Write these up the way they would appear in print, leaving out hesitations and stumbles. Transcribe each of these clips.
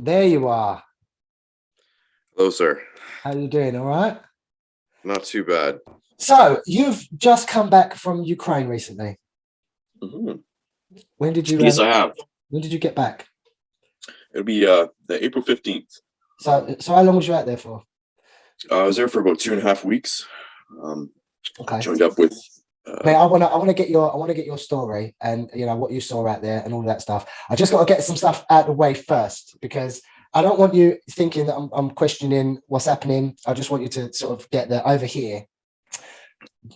There you are. Hello, sir. How you doing? All right. Not too bad. So you've just come back from Ukraine recently. Mhm. When did you Yes, I have. when did you get back? It'll be the April 15th. So how long was you out there for? I was there for about 2.5 weeks. Um, Okay. joined up with. Mate, I want to get your story and what you saw out there and all that stuff. I just got to get some stuff out of the way first because I don't want you thinking that I'm questioning what's happening. I just want you to sort of get there over here.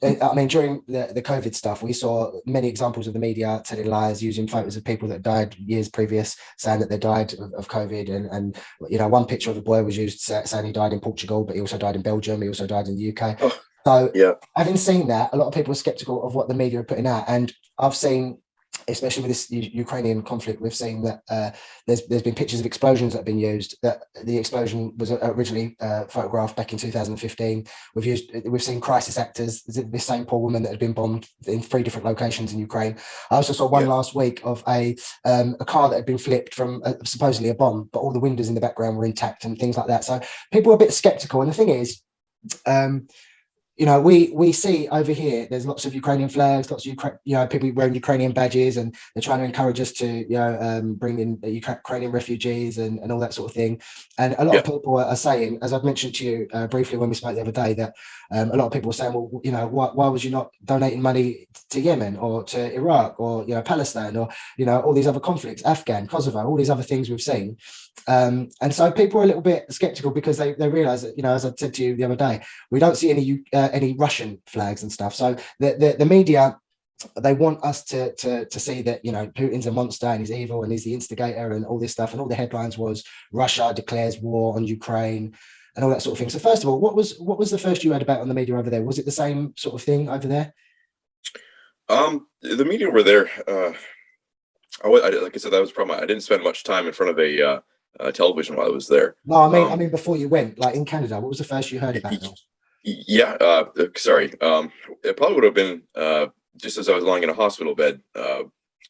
I mean, during the COVID stuff, we saw many examples of the media telling lies, using photos of people that died years previous, saying that they died of COVID. And one picture of a boy was used saying he died in Portugal, but he also died in Belgium. He also died in the UK. Oh, So yeah. having seen that, a lot of people are skeptical of what the media are putting out. And I've seen, especially with this Ukrainian conflict, we've seen that there's been pictures of explosions that have been used. That the explosion was originally photographed back in 2015. We've seen crisis actors. This same poor woman that had been bombed in 3 different locations in Ukraine. I also saw one last week of a car that had been flipped from supposedly a bomb, but all the windows in the background were intact and things like that. So people are a bit skeptical. And the thing is, we see over here there's lots of Ukrainian flags, lots of people wearing Ukrainian badges, and they're trying to encourage us to bring in Ukrainian refugees and all that sort of thing. And a lot of people are saying, as I've mentioned to you briefly when we spoke the other day, that a lot of people are saying, well, why was you not donating money to Yemen or to Iraq or Palestine or all these other conflicts, Afghan, Kosovo, all these other things we've seen. And so people are a little bit skeptical because they realize that, as I said to you the other day, we don't see any Russian flags and stuff. So the media, they want us to see that Putin's a monster and he's evil and he's the instigator and all this stuff. And all the headlines was Russia declares war on Ukraine and all that sort of thing. So first of all, what was the first you heard about on the media over there? Was it the same sort of thing over there? The media over there. Like I said, that was probably I didn't spend much time in front of a television while I was there. No, I mean before you went, like in Canada, what was the first you heard about them? Yeah. Sorry. It probably would have been just as I was lying in a hospital bed,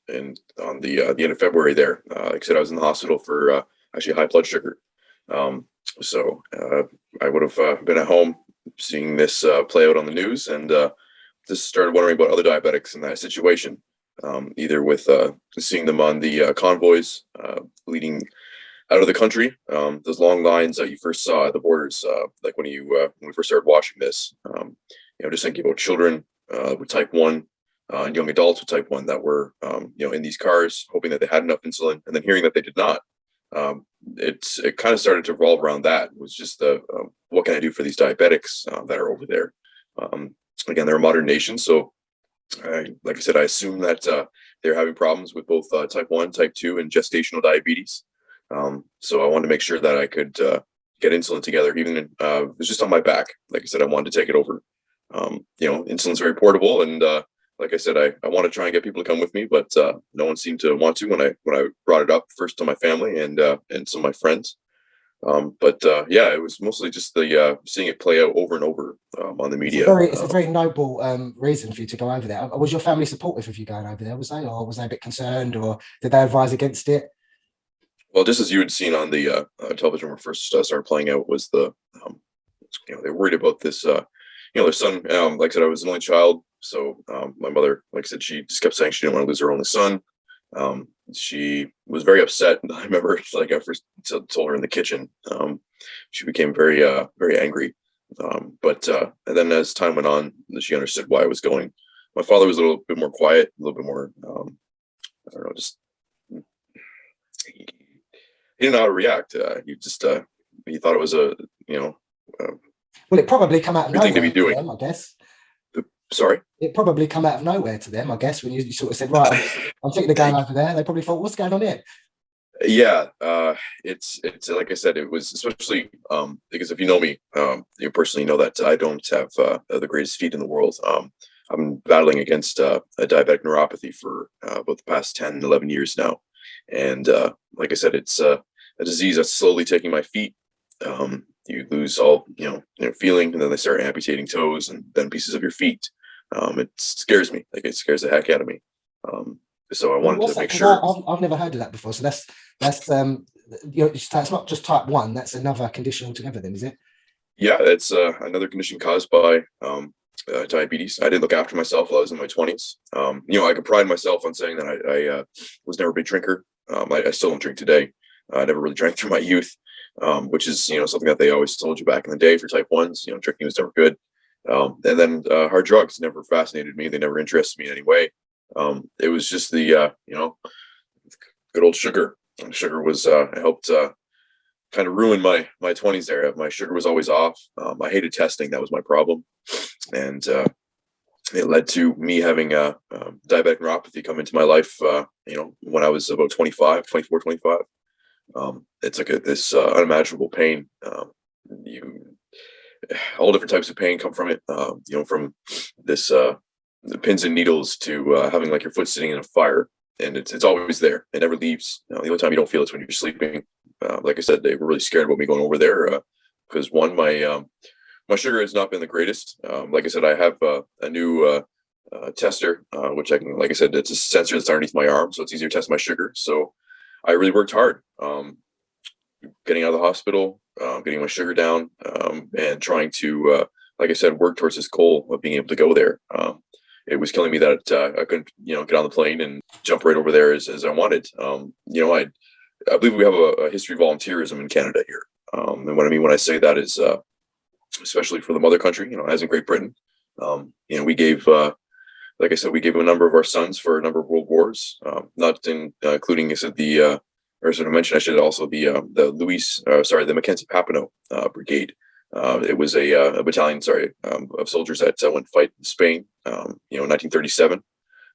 and on the end of February there. Like I said, I was in the hospital for actually high blood sugar. So I would have been at home seeing this play out on the news, and just started wondering about other diabetics in that situation. Either with seeing them on the convoys leading out of the country, those long lines that you first saw at the borders, like when we first started watching this, just thinking about children with type 1 and young adults with type 1 that were, in these cars, hoping that they had enough insulin, and then hearing that they did not. It kind of started to revolve around that. It was just what can I do for these diabetics that are over there? Again, they're a modern nation, so like I said, I assume that they're having problems with both type 1, type 2, and gestational diabetes. So I wanted to make sure that I could get insulin together, even it was just on my back. Like I said, I wanted to take it over. Insulin's very portable, and like I said, I want to try and get people to come with me, but no one seemed to want to when I brought it up first to my family and some of my friends. It was mostly just the seeing it play out over and over on the media. It's a very noble reason for you to go over there. Was your family supportive of you going over there? Was they, or was they a bit concerned, or did they advise against it? Well, just as you had seen on the television when it first started playing out, was they were worried about this. Their son. Like I said, I was an only child, so my mother, like I said, she just kept saying she didn't want to lose her only son. She was very upset. I remember, like I first told her in the kitchen, she became very, very angry. And then as time went on, she understood why I was going. My father was a little bit more quiet, a little bit more, I don't know, just he didn't know how to react. He thought it was well, it probably come out of good thing to be nowhere to doing. them, I guess. Sorry? It probably come out of nowhere to them, I guess, when you sort of said, right, I'm thinking of going over there. They probably thought, what's going on here? Yeah, it's like I said, it was especially because if you know me, you personally know that I don't have the greatest feet in the world. I'm battling against a diabetic neuropathy for about the past 10, 11 years now. And like I said, it's a disease that's slowly taking my feet. You lose all, feeling, and then they start amputating toes and then pieces of your feet. It scares me. Like it scares the heck out of me. So I wanted to make sure. I've never heard of that before. So that's it's not just type 1, that's another condition altogether then, is it? Yeah, it's another condition caused by diabetes. I didn't look after myself while I was in my 20s. I could pride myself on saying that I was never a big drinker. I still don't drink today. I never really drank through my youth, which is something that they always told you back in the day for type 1s. Drinking was never good. And then hard drugs never fascinated me. They never interested me in any way. It was just the good old sugar. And sugar was helped kind of ruin my 20s there. My sugar was always off. I hated testing. That was my problem. And it led to me having diabetic neuropathy come into my life, when I was about 24, 25. It's like this unimaginable pain. All different types of pain come from it, from this the pins and needles to having like your foot sitting in a fire. And it's always there. It never leaves. The only time you don't feel it's when you're sleeping. Like I said, they were really scared about me going over there because one, my sugar has not been the greatest. Like I said, I have a new tester, which I can, like I said, it's a sensor that's underneath my arm, so it's easier to test my sugar. So I really worked hard, getting out of the hospital, getting my sugar down, and trying to, like I said, work towards this goal of being able to go there. It was killing me that I couldn't, get on the plane and jump right over there as I wanted. I believe we have a history of volunteerism in Canada here. And what I mean when I say that is, especially for the mother country, as in Great Britain, we gave, like I said, we gave a number of our sons for a number of world wars, not including, I said, or sort of mentioned, I should also the Mackenzie Papineau Brigade. It was a battalion, of soldiers that went to fight in Spain, in 1937,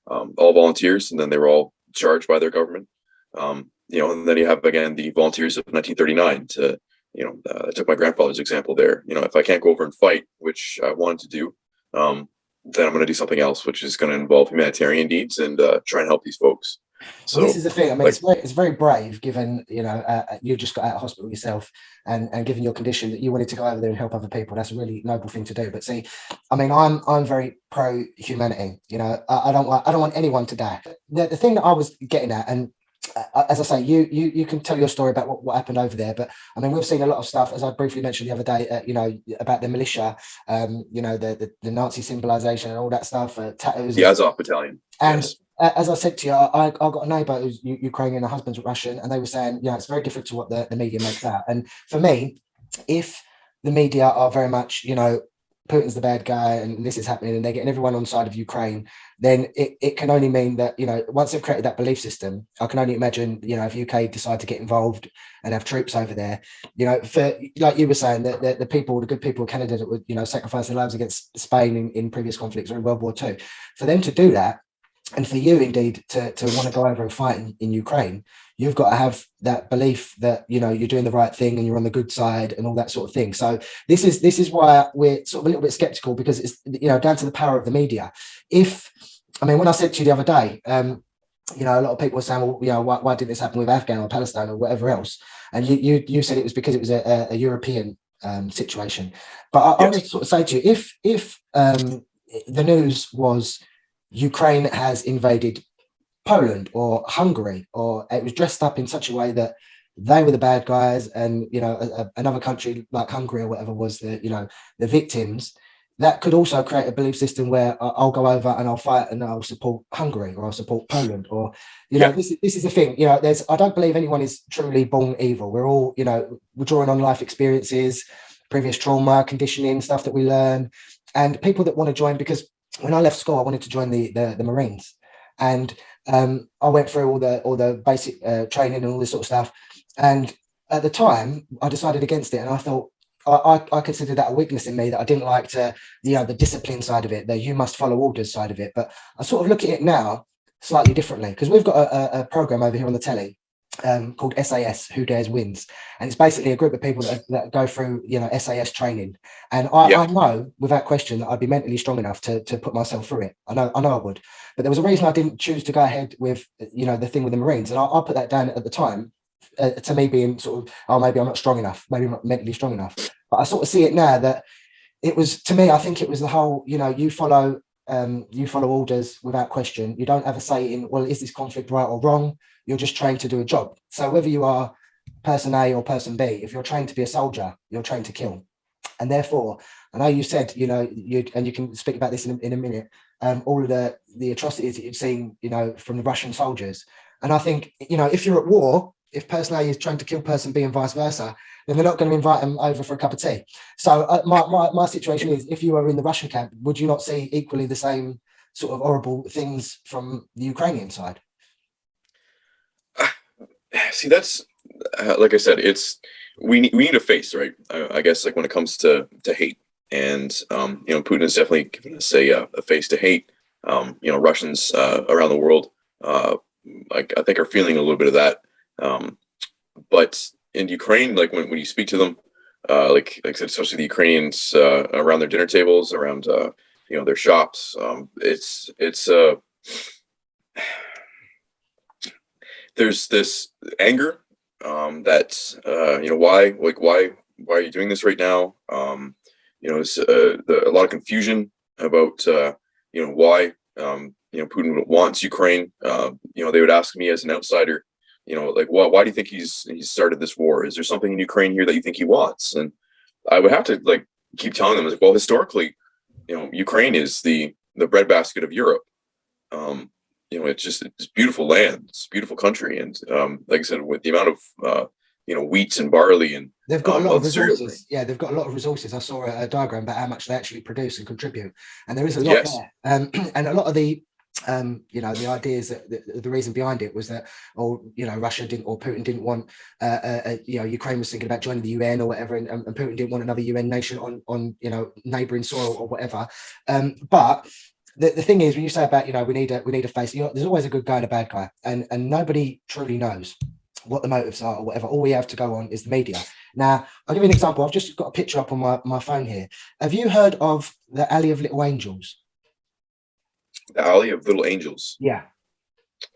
all volunteers, and then they were all charged by their government. And then you have again the volunteers of 1939 to, I took my grandfather's example there. If I can't go over and fight, which I wanted to do, then I'm going to do something else, which is going to involve humanitarian deeds and try and help these folks. So this is the thing. I mean, it's very brave, given you just got out of hospital yourself, and given your condition, that you wanted to go over there and help other people. That's a really noble thing to do. But see, I mean, I'm very pro humanity. I don't want anyone to die. The thing that I was getting at, and as I say, you can tell your story about what happened over there. But I mean, we've seen a lot of stuff, as I briefly mentioned the other day. About the militia, the Nazi symbolization and all that stuff, tattoos. The Azov Battalion, and. Yes. As I said to you, I got a neighbour who's Ukrainian, her husband's Russian, and they were saying, it's very different to what the media makes out. And for me, if the media are very much, Putin's the bad guy and this is happening, and they're getting everyone on side of Ukraine, then it can only mean that, once they've created that belief system, I can only imagine, if UK decide to get involved and have troops over there, for, like you were saying, the good people of Canada that would, sacrifice their lives against Spain in previous conflicts or in World War II, for them to do that, and for you indeed to want to go over and fight in Ukraine, you've got to have that belief that you're doing the right thing and you're on the good side and all that sort of thing. So this is why we're sort of a little bit skeptical, because it's down to the power of the media. When I said to you the other day, a lot of people were saying, well, why did this happen with Afghan or Palestine or whatever else? And you said it was because it was a European situation. But I want to sort of say to you, if the news was Ukraine has invaded Poland or Hungary, or it was dressed up in such a way that they were the bad guys, and another country like Hungary or whatever was the victims, that could also create a belief system where I'll go over and I'll fight and I'll support Hungary or I'll support Poland, or this is the thing. I don't believe anyone is truly born evil. We're all we're drawing on life experiences, previous trauma, conditioning, stuff that we learn, and people that want to join, because when I left school, I wanted to join the Marines, and I went through all the basic training and all this sort of stuff. And at the time, I decided against it, and I thought I considered that a weakness in me, that I didn't like the discipline side of it, the you must follow orders side of it. But I sort of look at it now slightly differently, because we've got a program over here on the telly called SAS, Who Dares Wins, and it's basically a group of people that go through SAS training, and I know without question that I'd be mentally strong enough to put myself through it. I know I would, but there was a reason I didn't choose to go ahead with the thing with the Marines, and I put that down at the time to me being sort of, maybe I'm not strong enough, maybe I'm not mentally strong enough. But I sort of see it now that it was, to me, I think it was the whole, you follow orders without question. You don't have a say in, well, is this conflict right or wrong? You're just trained to do a job. So whether you are person A or person B. If you're trained to be a soldier, you're trained to kill. And therefore, I know you said, you know, and you can speak about this in a minute, all of the atrocities that you've seen, you know, from the Russian soldiers. And I think, you know, if you're at war, if person A is trying to kill person B and vice versa, then they're not going to invite them over for a cup of tea. So my situation is, if you were in the Russian camp, would you not see equally the same sort of horrible things from the Ukrainian side? See, that's like I said, it's we need a face, right? I guess like when it comes to hate, and you know, Putin has definitely given us a face to hate. You know, Russians around the world, like I think are feeling a little bit of that. But in Ukraine, like when you speak to them, like I said, especially the Ukrainians around their dinner tables, around you know, their shops, it's there's this anger that you know, why are you doing this right now? You know, it's a lot of confusion about you know, why you know, Putin wants Ukraine. You know, they would ask me as an outsider, you know, like, why do you think he's started this war? Is there something in Ukraine here that you think he wants? And I would have to like keep telling them, like, well, historically, you know, Ukraine is the breadbasket of Europe. You know, it's beautiful land, it's a beautiful country, and like I said, with the amount of you know, wheat and barley and They've got a lot of cereal. resources. Yeah, they've got a lot of resources. I saw a diagram about how much they actually produce and contribute, and there is a lot Yes, there. And a lot of the, you know, the ideas that the reason behind it was that, oh, you know, Russia didn't, or Putin didn't want, you know, Ukraine was thinking about joining the UN or whatever, and Putin didn't want another UN nation on you know, neighboring soil or whatever. But the thing is, when you say about, you know, we need a face, you know, there's always a good guy and a bad guy, and nobody truly knows what the motives are or whatever. All we have to go on is the media. Now, I'll give you an example. I've just got a picture up on my phone here. Have you heard of the Alley of Little Angels? the Alley of Little Angels. Yeah.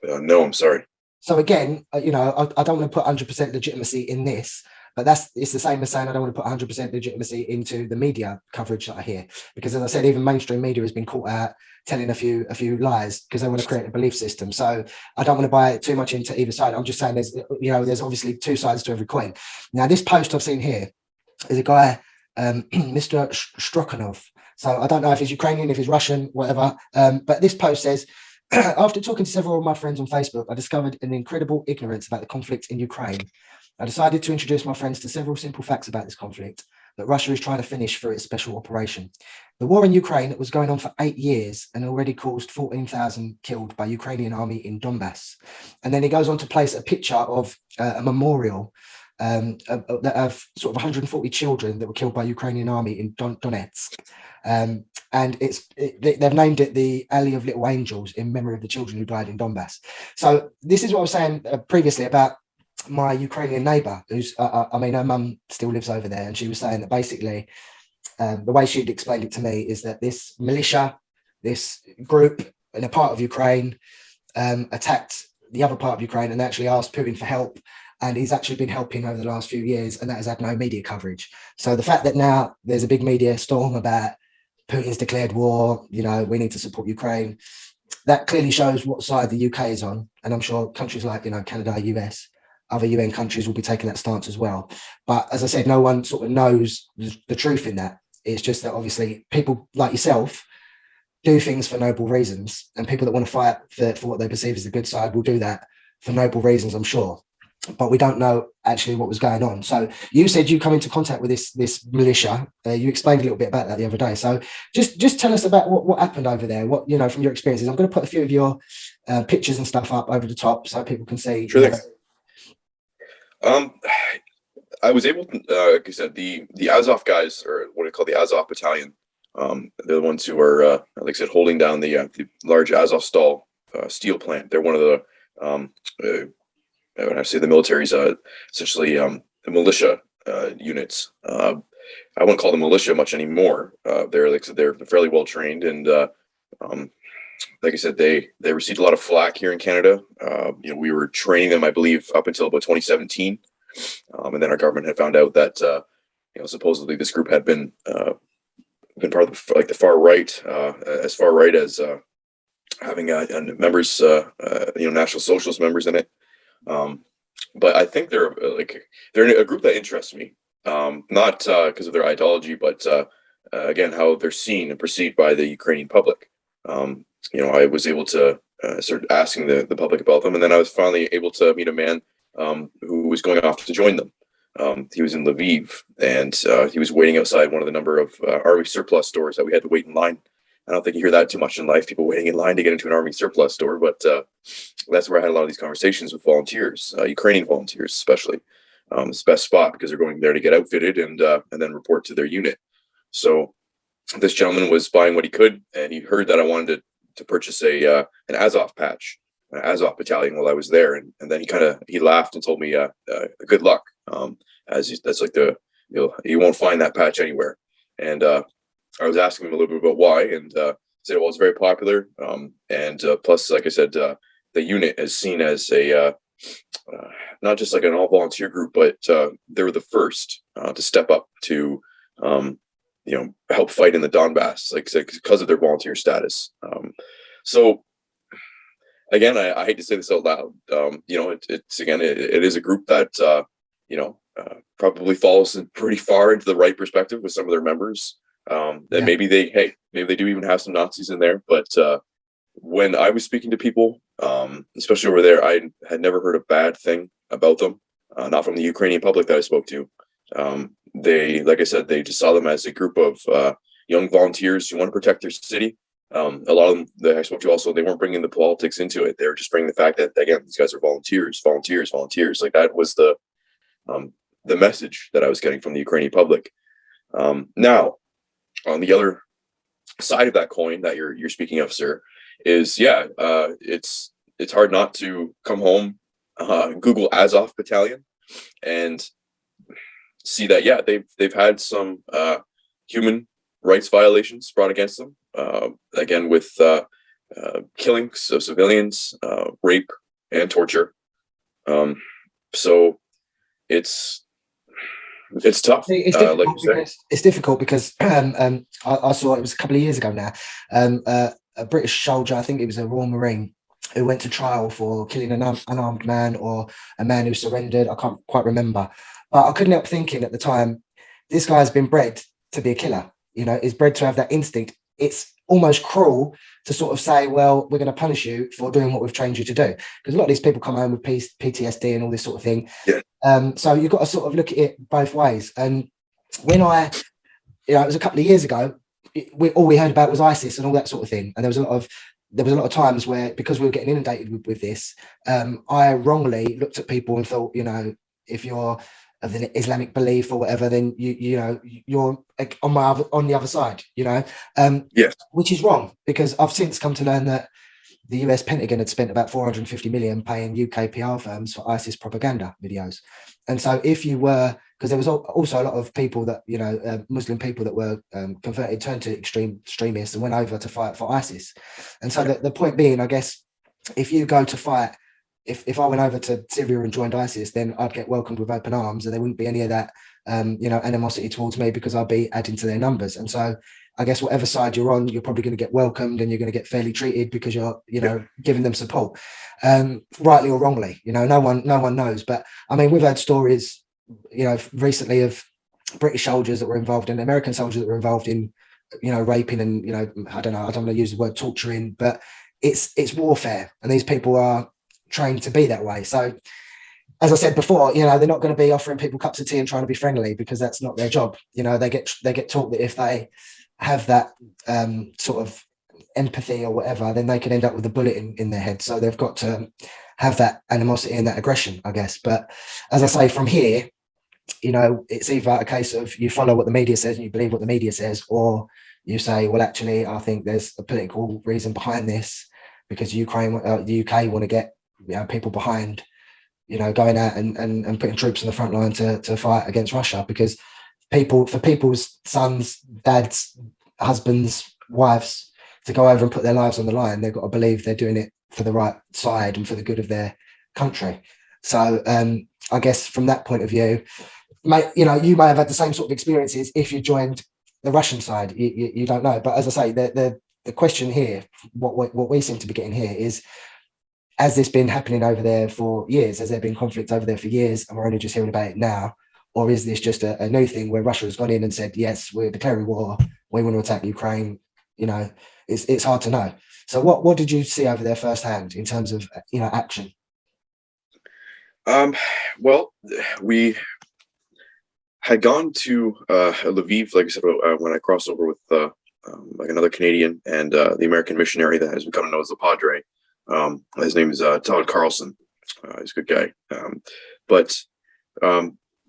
No, I'm sorry. So again, you know, I don't want to put 100% legitimacy in this, but it's the same as saying I don't want to put 100% legitimacy into the media coverage that I hear, because as I said, even mainstream media has been caught out telling a few lies because they want to create a belief system. So I don't want to buy too much into either side. I'm just saying there's, you know, there's obviously two sides to every coin. Now, this post I've seen here is a guy, Mr. Strokanov. So I don't know if he's Ukrainian, if he's Russian, whatever. But this post says, after talking to several of my friends on Facebook, I discovered an incredible ignorance about the conflict in Ukraine. I decided to introduce my friends to several simple facts about this conflict that Russia is trying to finish through its special operation. The war in Ukraine was going on for 8 years and already caused 14,000 killed by Ukrainian army in Donbass. And then he goes on to place a picture of a memorial that have sort of 140 children that were killed by Ukrainian army in Donetsk. And they've named it the Alley of Little Angels in memory of the children who died in Donbass. So this is what I was saying previously about my Ukrainian neighbor, who's, I mean, her mum still lives over there, and she was saying that basically the way she'd explained it to me is that this militia, this group in a part of Ukraine, attacked the other part of Ukraine and actually asked Putin for help. And he's actually been helping over the last few years, and that has had no media coverage. So the fact that now there's a big media storm about Putin's declared war, you know, we need to support Ukraine, that clearly shows what side the UK is on. And I'm sure countries like, you know, Canada, US, other UN countries will be taking that stance as well. But as I said, no one sort of knows the truth in that. It's just that obviously people like yourself do things for noble reasons, and people that want to fight for what they perceive as the good side will do that for noble reasons, I'm sure. But we don't know actually what was going on. So you said you come into contact with this militia. You explained a little bit about that the other day. So just tell us about what happened over there. What, you know, from your experiences. I'm going to put a few of your pictures and stuff up over the top so people can see. Sure. I was able to, like I said, the Azov guys, or what I call the Azov battalion. They're the ones who are, like I said, holding down the large Azovstal steel plant. They're one of the when I say the military's essentially the militia units. I wouldn't call them militia much anymore. They're like I said, they're fairly well trained, and like I said, they received a lot of flack here in Canada. You know, we were training them, I believe, up until about 2017, and then our government had found out that you know, supposedly this group had been part of the far right, as far right as having members, you know, National Socialist members in it. but I think they're a group that interests me. Not because of their ideology, but again, how they're seen and perceived by the Ukrainian public. I was able to start asking the public about them, and then I was finally able to meet a man who was going off to join them. He was in Lviv, and he was waiting outside one of the number of army surplus stores that we had to wait in line. I don't think you hear that too much in life, people waiting in line to get into an army surplus store, but that's where I had a lot of these conversations with volunteers, Ukrainian volunteers especially. It's the best spot because they're going there to get outfitted and then report to their unit. So this gentleman was buying what he could, and he heard that I wanted to purchase an Azov patch, an Azov battalion while I was there, and then he laughed and told me good luck, that's like you won't find that patch anywhere. And I was asking him a little bit about why, and he said, well, it's very popular, and plus, like I said, the unit is seen as a not just like an all volunteer group, but they were the first to step up to help fight in the Donbass, like because of their volunteer status. So again, I hate to say this out loud. It is a group that probably falls pretty far into the right perspective with some of their members. That maybe they do even have some Nazis in there, but when I was speaking to people, especially over there, I had never heard a bad thing about them, not from the Ukrainian public that I spoke to. They, like I said, they just saw them as a group of young volunteers who want to protect their city. A lot of them that I spoke to also, they weren't bringing the politics into it. They were just bringing the fact that, again, these guys are volunteers. Like that was the message that I was getting from the Ukrainian public. Now, on the other side of that coin that you're speaking of, sir, is it's hard not to come home, Google Azov Battalion, and see that they've had some human rights violations brought against them, again with killings of civilians, rape, and torture. So it's tough. It's difficult because I saw it was a couple of years ago now. A British soldier, I think it was a Royal Marine, who went to trial for killing an unarmed man or a man who surrendered. I can't quite remember, but I couldn't help thinking at the time, this guy's been bred to be a killer. Is bred to have that instinct. It's almost cruel to sort of say, well, we're going to punish you for doing what we've trained you to do, because a lot of these people come home with PTSD and all this sort of thing. So you've got to sort of look at it both ways. And when it was a couple of years ago, all we heard about was ISIS and all that sort of thing, and there was a lot of times where, because we were getting inundated with this, I wrongly looked at people and thought, if you're of the Islamic belief or whatever, then you're on the other side, Yes. Which is wrong, because I've since come to learn that the US Pentagon had spent about 450 million paying UK PR firms for ISIS propaganda videos. And so if you were, because there was also a lot of people that, Muslim people that were converted, turned to extremists and went over to fight for ISIS. And so the point being, I guess, if you go to fight, if I went over to Syria and joined ISIS, then I'd get welcomed with open arms, and there wouldn't be any of that, animosity towards me, because I'd be adding to their numbers. And so I guess whatever side you're on, you're probably going to get welcomed and you're going to get fairly treated because you're, giving them support, rightly or wrongly. No one knows. But I mean, we've had stories, recently of British soldiers that were involved in, American soldiers that were involved in, raping and, I don't want to use the word torturing, but it's warfare, and these people are trained to be that way. So as I said before, they're not going to be offering people cups of tea and trying to be friendly, because that's not their job. They get taught that if they have that sort of empathy or whatever, then they can end up with a bullet in their head. So they've got to have that animosity and that aggression, I guess. But as I say, from here, it's either a case of you follow what the media says and you believe what the media says, or you say, well, actually, I think there's a political reason behind this, because the UK want to get people behind, going out and putting troops in the front line to fight against Russia, because people's sons, dads, husbands, wives to go over and put their lives on the line, they've got to believe they're doing it for the right side and for the good of their country. So I guess from that point of view, you may have had the same sort of experiences if you joined the Russian side. You don't know. But as I say, the question here, what we seem to be getting here is, has this been happening over there for years? Has there been conflict over there for years and we're only just hearing about it now? Or is this just a new thing where Russia has gone in and said, yes, we're declaring war, we want to attack Ukraine? You know, it's hard to know. So what did you see over there firsthand in terms of, action? Well, we had gone to Lviv, like I said, when I crossed over with like another Canadian and the American missionary that has become known as the Padre. His name is Todd Carlson. He's a good guy. But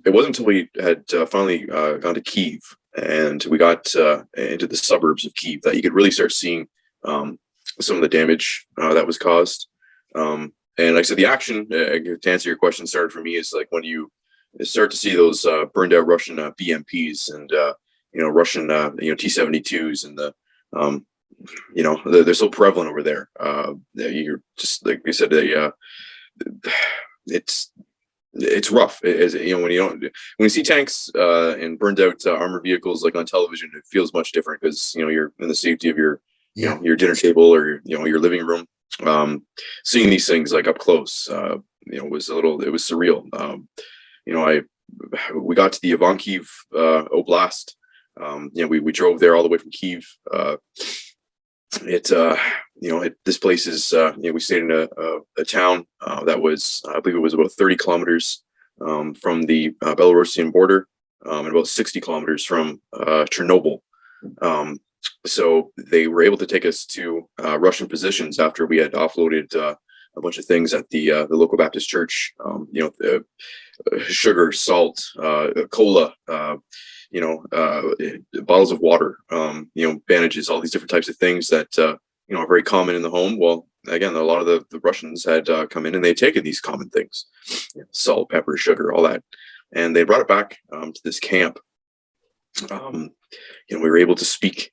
it wasn't until we had finally gone to Kyiv and we got into the suburbs of Kyiv that you could really start seeing some of the damage that was caused. And like I said, the action, to answer your question, started for me is like when you start to see those burned out Russian BMPs and Russian T-72s and they're so prevalent over there. You're just like you said, it's rough. When you see tanks and burned out armored vehicles like on television, it feels much different because you're in the safety of your your dinner table or your living room. Seeing these things like up close, it was surreal. We got to the Ivankiv Oblast. We drove there all the way from Kyiv. This place is, we stayed in a town that was, I believe it was about 30 kilometers from the Belarusian border and about 60 kilometers from Chernobyl. So they were able to take us to Russian positions after we had offloaded a bunch of things at the local Baptist church. Sugar, salt, cola, bottles of water, bandages, all these different types of things that are very common in the home. Well, again, a lot of the Russians had come in and they'd taken these common things, salt, pepper, sugar, all that, and they brought it back to this camp. We were able to speak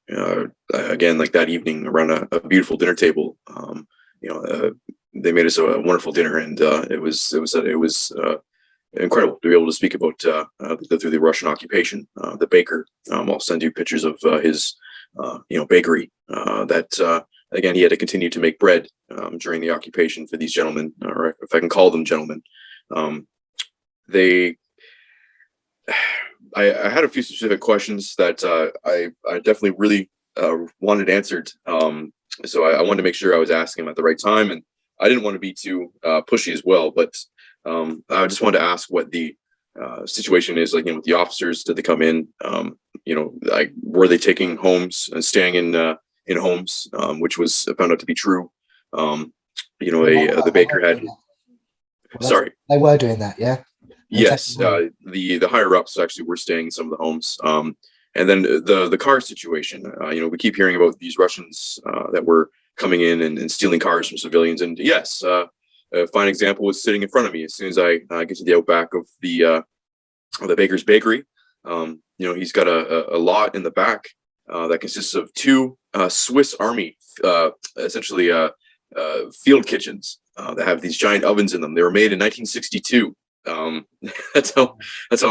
again, like that evening around a beautiful dinner table. They made us a wonderful dinner, and it was incredible to be able to speak about through the Russian occupation. The baker, I'll send you pictures of his bakery. That again, he had to continue to make bread during the occupation for these gentlemen, or if I can call them gentlemen. I had a few specific questions that I definitely really wanted answered. So I wanted to make sure I was asking them at the right time, and I didn't want to be too pushy as well. But I just wanted to ask what the situation is like. With the officers, did they come in? Were they taking homes and staying in homes, which was found out to be true. The baker had. Sorry, they were doing that, yeah. Yes, the higher ups actually were staying in some of the homes. And then the car situation. We keep hearing about these Russians that were coming in and stealing cars from civilians. And yes, a fine example was sitting in front of me. As soon as I get to the outback of the baker's bakery, he's got a lot in the back that consists of two Swiss Army, essentially field kitchens that have these giant ovens in them. They were made in 1962. That's how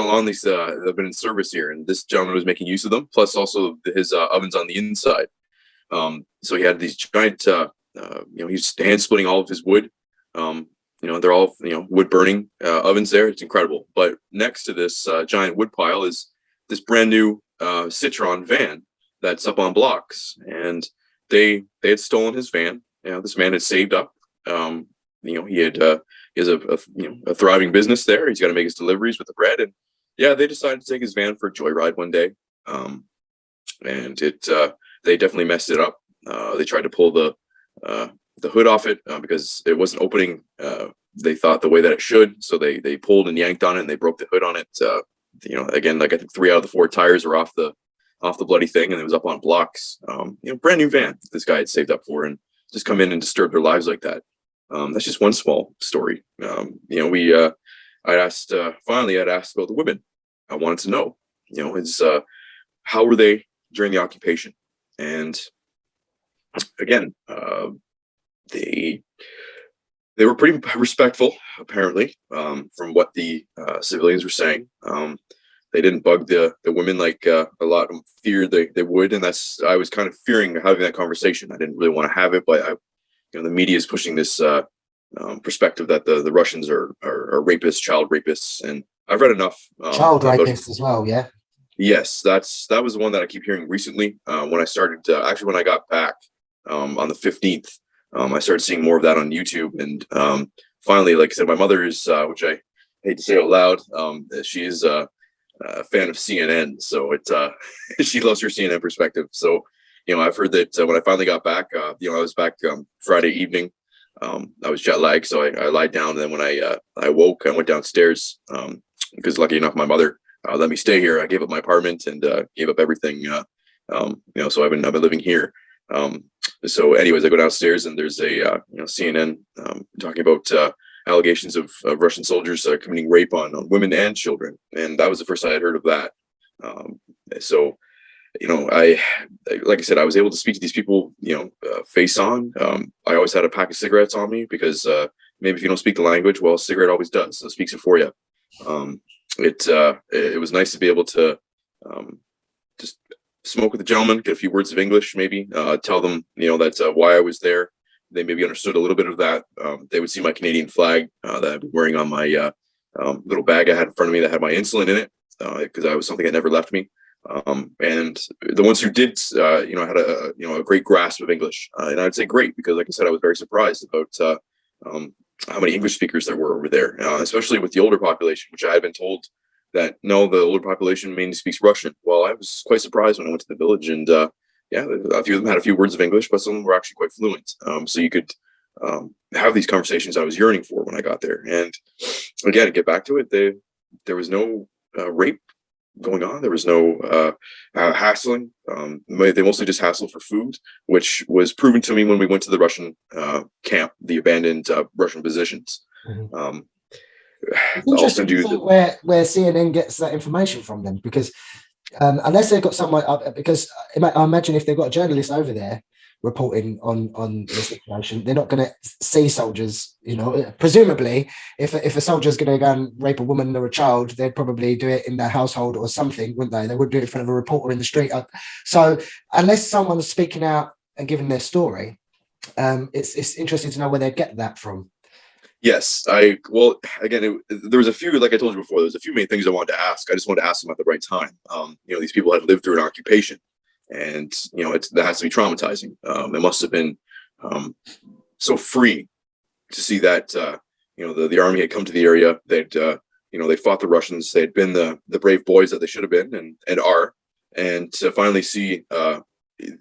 long these have been in service here, and this gentleman was making use of them. Plus, also his ovens on the inside. So he had these giant. He's hand splitting all of his wood. They're all wood burning ovens there. It's incredible. But next to this giant wood pile is this brand new Citroen van that's up on blocks, and they had stolen his van. This man had saved up. He has a thriving business there. He's got to make his deliveries with the bread, and they decided to take his van for a joyride one day. And they definitely messed it up. They tried to pull the hood off it because it wasn't opening. They thought the way that it should, so they pulled and yanked on it, and they broke the hood on it. Again, like I think 3 out of the 4 tires were off the bloody thing, and it was up on blocks. Brand new van this guy had saved up for, and just come in and disturb their lives like that. That's just one small story. I'd asked about the women. I wanted to know, how were they during the occupation? And again, they were pretty respectful, apparently, from what the civilians were saying. They didn't bug the women like a lot of them feared they would, and I was kind of fearing having that conversation. I didn't really want to have it, but the media is pushing this perspective that the Russians are rapists, child rapists, and I've read enough Child about. rapists as well, yeah. Yes, that was the one that I keep hearing recently. When I started, actually, when I got back on the 15th, I started seeing more of that on YouTube, and finally, like I said, my mother is, which I hate to say out loud, she is a fan of CNN, so she loves her CNN perspective. So, I've heard that when I finally got back, I was back Friday evening. I was jet lagged, so I lied down, and then when I woke, I went downstairs because lucky enough, my mother let me stay here. I gave up my apartment and gave up everything. So I've been living here. So, anyways, I go downstairs and there's a CNN talking about allegations of Russian soldiers committing rape on women and children, and that was the first I had heard of that. So, like I said, I was able to speak to these people, face on. I always had a pack of cigarettes on me because maybe if you don't speak the language, well, a cigarette always does. So it speaks it for you. It was nice to be able to just smoke with the gentleman, get a few words of English, maybe tell them, that's why I was there. They maybe understood a little bit of that. They would see my Canadian flag that I've been wearing on my little bag I had in front of me that had my insulin in it because I was something that never left me. And the ones who did, had a great grasp of English, and I'd say great because, like I said, I was very surprised about how many English speakers there were over there, especially with the older population, which I had been told that no, the older population mainly speaks Russian. Well, I was quite surprised when I went to the village, and a few of them had a few words of English, but some of them were actually quite fluent. So you could have these conversations I was yearning for when I got there. And again, to get back to it, there was no rape going on. There was no hassling. They mostly just hassled for food, which was proven to me when we went to the Russian camp, the abandoned Russian positions. Mm-hmm. It's interesting to see where CNN gets that information from them, because unless they've got someone because I imagine if they've got a journalist over there reporting on the situation, they're not going to see soldiers, presumably if a soldier's going to go and rape a woman or a child, they'd probably do it in their household or something, wouldn't they? They wouldn't do it in front of a reporter in the street. So unless someone's speaking out and giving their story, it's interesting to know where they get that from. Yes, there was a few, like I told you before, there's a few main things I wanted to ask. I just wanted to ask them at the right time. These people had lived through an occupation, and that has to be traumatizing. It must have been so free to see that the army had come to the area. They fought the Russians. They had been the brave boys that they should have been and are, and to finally see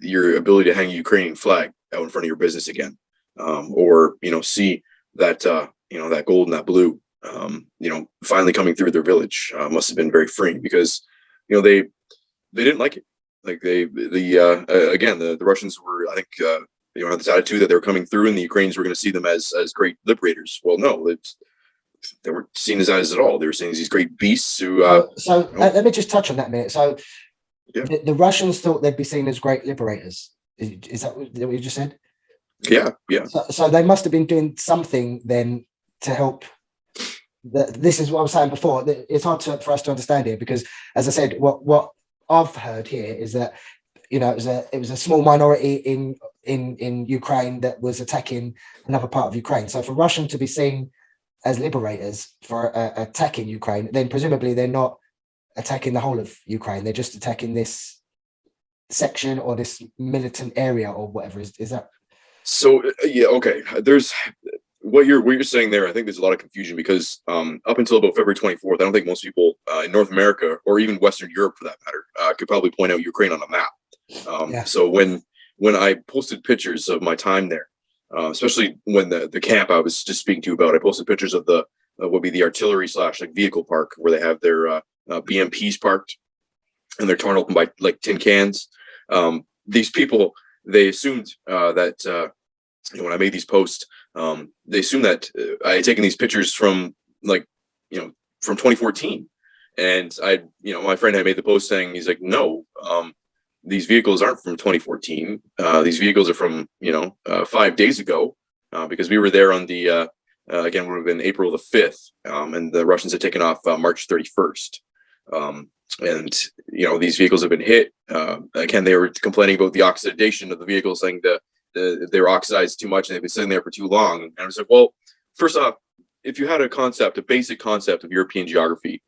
your ability to hang a Ukrainian flag out in front of your business again, or see that that gold and that blue finally coming through their village must have been very freeing, because they didn't like it. Like the Russians were, I think, had this attitude that they were coming through and the Ukrainians were going to see them as great liberators. Well, no, they weren't seen as that at all. They were seen as these great beasts who let me just touch on that a minute. So the Russians thought they'd be seen as great liberators. Is that what you just said? Yeah. So they must have been doing something then to help. This is what I was saying before. It's hard for us to understand here because, as I said, what I've heard here is that it was a small minority in Ukraine that was attacking another part of Ukraine. So for Russian to be seen as liberators for attacking Ukraine, then presumably they're not attacking the whole of Ukraine. They're just attacking this section or this militant area or whatever. Is that? So okay. There's what you're saying there. I think there's a lot of confusion because up until about February 24th, I don't think most people in North America or even Western Europe, for that matter, could probably point out Ukraine on a map. So when I posted pictures of my time there, especially when the camp I was just speaking to you about, I posted pictures of what would be the artillery / vehicle park where they have their BMPs parked and they're torn open by like tin cans. These people, they assumed that when I made these posts, they assumed that I had taken these pictures from from 2014, and my friend had made the post saying, he's like, no, these vehicles aren't from 2014. These vehicles are from 5 days ago, because we were there on the again would have been April the 5th, and the Russians had taken off March 31st. And these vehicles have been hit. Again, they were complaining about the oxidation of the vehicles, saying that they were oxidized too much and they've been sitting there for too long. And I was like, well, first off, if you had a basic concept of European geography,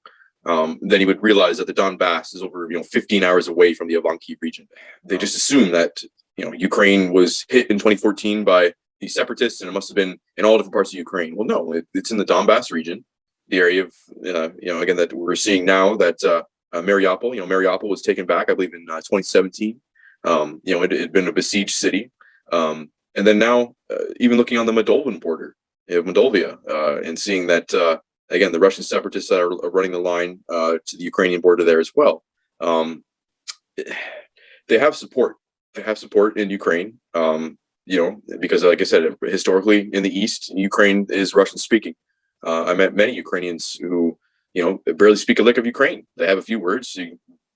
then you would realize that the Donbass is over 15 hours away from the Ivanki region. They just assume that Ukraine was hit in 2014 by the separatists, and it must have been in all different parts of Ukraine. Well, no, it's in the Donbass region, the area of again that we're seeing now that Mariupol. Mariupol was taken back, I believe, in 2017. It had been a besieged city, and then now even looking on the Moldovan border of Moldova, and seeing that again the Russian separatists that are running the line to the Ukrainian border there as well. They have support. They have support in Ukraine. Because like I said, historically in the East, Ukraine is Russian speaking. I met many Ukrainians who, barely speak a lick of Ukraine. They have a few words,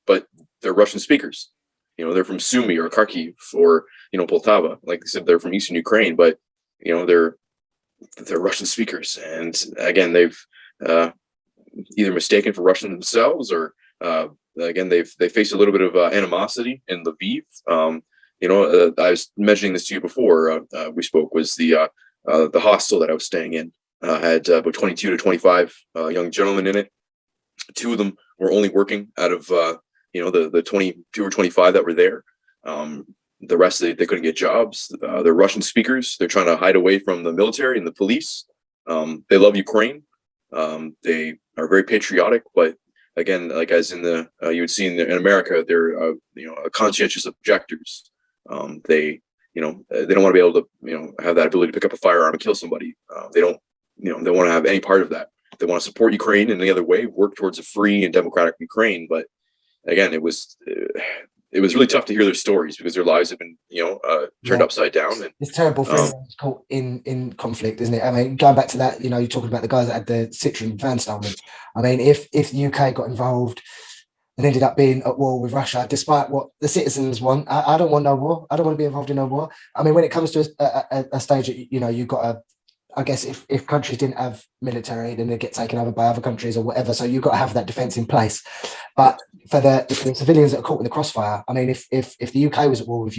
but they're Russian speakers. They're from Sumy or Kharkiv or, Poltava. Like I said, they're from Eastern Ukraine, but, they're Russian speakers. And again, they've either mistaken for Russian themselves or, again, they face a little bit of animosity in Lviv. I was mentioning this to you before we spoke, was the hostel that I was staying in had about 22 to 25 young gentlemen in it. Two of them were only working out of the 22 or 25 that were there. The rest they couldn't get jobs. They're Russian speakers. They're trying to hide away from the military and the police. They love Ukraine. They are very patriotic, but again, like as in the you would see in America, they're conscientious objectors. They don't want to be able to have that ability to pick up a firearm and kill somebody. They don't they want to have any part of that. They want to support Ukraine in any other way, work towards a free and democratic Ukraine. But again, it was really tough to hear their stories because their lives have been turned upside down. And it's terrible for anyone who's caught in conflict, isn't it? I mean, going back to that, you're talking about the guys that had the Citroen van stolen. I mean, if the UK got involved and ended up being at war with Russia, despite what the citizens want, I don't want no war. I don't want to be involved in no war. I mean, when it comes to a stage, you've got to, I guess if countries didn't have military, then they get taken over by other countries or whatever. So you've got to have that defence in place. But for the civilians that are caught in the crossfire, I mean, if the UK was at war with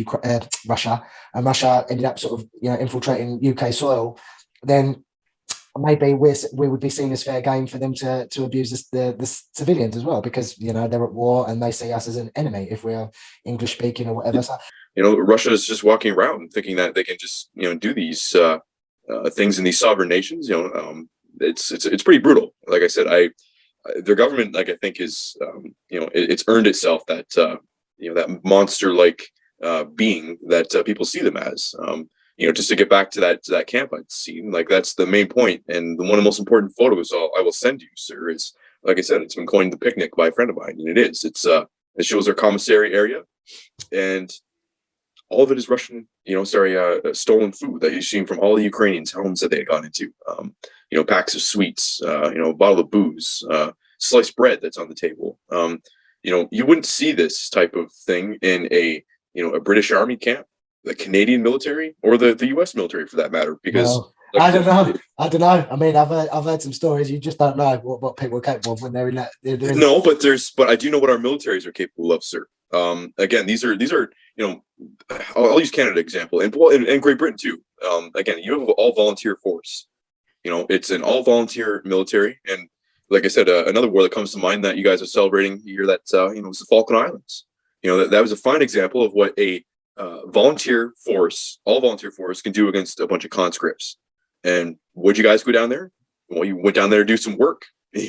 Russia, and Russia ended up sort of infiltrating UK soil, then maybe we would be seen as fair game for them to abuse the civilians as well, because they're at war and they see us as an enemy if we're English speaking or whatever. So, Russia is just walking around thinking that they can just do these things in these sovereign nations. It's pretty brutal. Like I said, their government, like I think, is it's earned itself that that monster like being that people see them as. Just to get back to that camp I'd seen, like that's the main point. And one of the most important photos I will send you, sir, is, like I said, it's been coined the picnic by a friend of mine, and it shows their commissary area, and all of it is Russian, stolen food that you've seen from all the Ukrainians' homes that they had gone into. Packs of sweets, a bottle of booze, sliced bread that's on the table. You wouldn't see this type of thing in a British Army camp, the Canadian military, or the US military for that matter, because I don't know. I mean, I've heard some stories. You just don't know what people are capable of when they're in that. No, but I do know what our militaries are capable of, sir. Again, these are I'll use Canada example, and Great Britain too. Again, you have all volunteer force. It's an all volunteer military, and like I said, another war that comes to mind that you guys are celebrating here, that was the Falkland Islands. That was a fine example of what a all volunteer force can do against a bunch of conscripts. And would you guys go down there? Well, you went down there to do some work,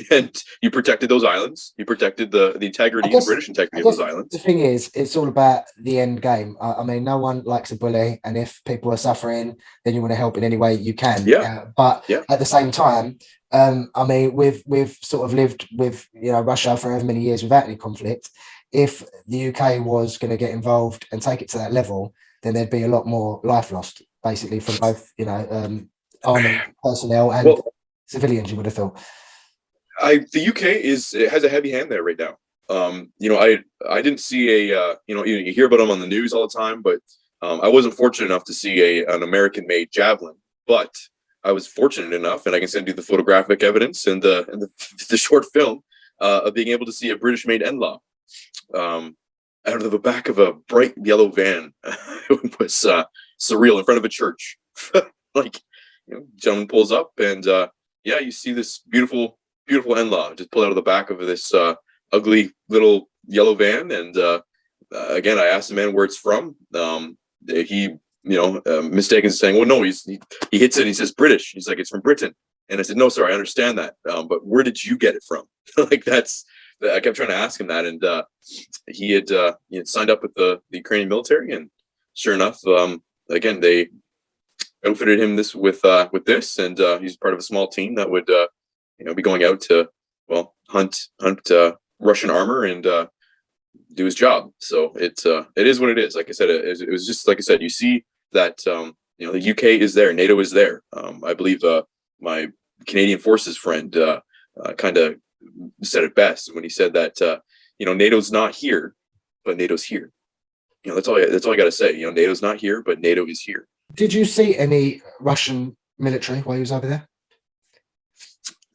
and you protected those islands. You protected the integrity, the British integrity of those islands. The thing is, it's all about the end game. I mean, no one likes a bully, and if people are suffering, then you want to help in any way you can. But at the same time, I mean, we've sort of lived with Russia for however many years without any conflict. If the UK was going to get involved and take it to that level, then there'd be a lot more life lost, basically, from both army personnel and civilians. You would have thought. The UK has a heavy hand there right now. I didn't see you hear about them on the news all the time, but I wasn't fortunate enough to see an American-made javelin. But I was fortunate enough, and I can send you the photographic evidence and the short film of being able to see a British-made NLAW out of the back of a bright yellow van. It was surreal in front of a church. Like, gentleman pulls up, and yeah, you see this beautiful in-law just pull out of the back of this ugly little yellow van, and again, I asked the man where it's from. He mistaken saying, well, no, he hits it and he says British. He's like, it's from Britain. And I said, no, sorry, I understand that, but where did you get it from? Like, I kept trying to ask him that, and he had signed up with the Ukrainian military, and sure enough, again, they outfitted him with this, and he's part of a small team that would be going out to hunt Russian armor and do his job. So it is what it is. Like I said, it was just like I said. You see that the UK is there, NATO is there. I believe my Canadian Forces friend kind of said it best when he said that NATO's not here, but NATO's here. That's all I got to say. NATO's not here, but NATO is here. Did you see any Russian military while you was over there?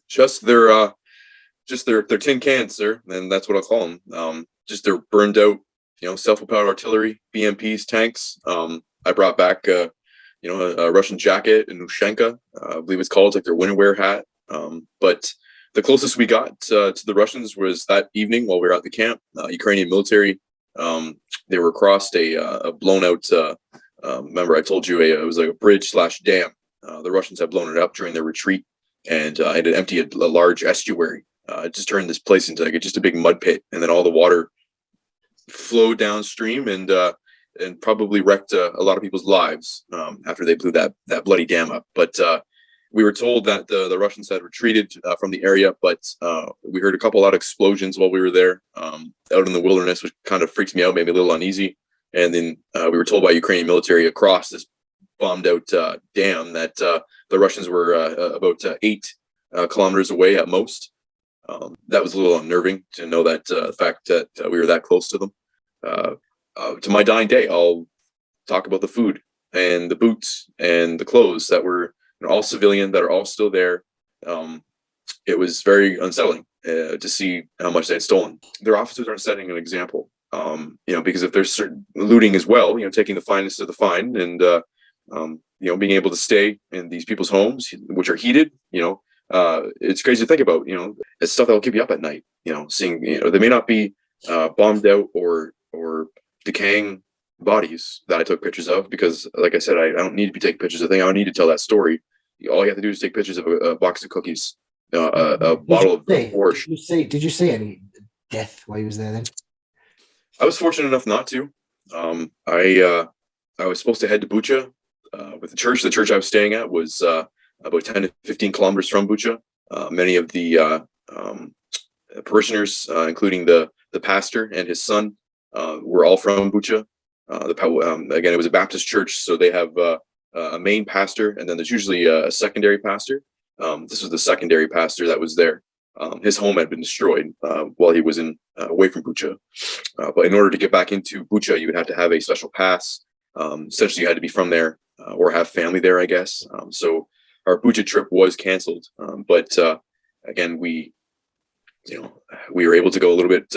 Just their tin cans, sir, and that's what I'll call them. Just their burned out, self-propelled artillery, BMPs, tanks. I brought back a Russian jacket and Ushenka, I believe it's called. It's like their winter wear hat. But the closest we got to the Russians was that evening while we were at the camp. Ukrainian military, they were across a blown out. Remember, I told you it was like a bridge / dam. The Russians had blown it up during their retreat, and it had emptied a large estuary. It just turned this place into just a big mud pit, and then all the water flowed downstream and probably wrecked a lot of people's lives after they blew that bloody dam up. But we were told that the Russians had retreated from the area, but we heard a couple loud explosions while we were there out in the wilderness, which kind of freaks me out, made me a little uneasy. And then we were told by Ukrainian military across this bombed out dam that the Russians were about 8 kilometers away at most. That was a little unnerving to know that the fact that we were that close to them. To my dying day, I'll talk about the food and the boots and the clothes that were all civilian, that are all still there. It was very unsettling to see how much they had stolen. Their officers aren't setting an example, because if there's certain looting as well, taking the finest of the fine and, being able to stay in these people's homes, which are heated, it's crazy to think about, it's stuff that will keep you up at night, seeing, they may not be bombed out or decaying bodies that I took pictures of, because like I said, I don't need to be taking pictures of things. I don't need to tell that story. All you have to do is take pictures of a box of cookies, a bottle of Porsche. Did you see any death while you was there then? I was fortunate enough not to. I was supposed to head to Bucha with the church. The church I was staying at was about 10 to 15 kilometers from Bucha. Many of the parishioners, including the pastor and his son, were all from Bucha. Again, it was a Baptist church, so they have a main pastor, and then there's usually a secondary pastor. This was the secondary pastor that was there. His home had been destroyed while he was away from Bucha. But in order to get back into Bucha, you would have to have a special pass. Essentially, you had to be from there or have family there, I guess. So our Bucha trip was canceled. But again, we were able to go a little bit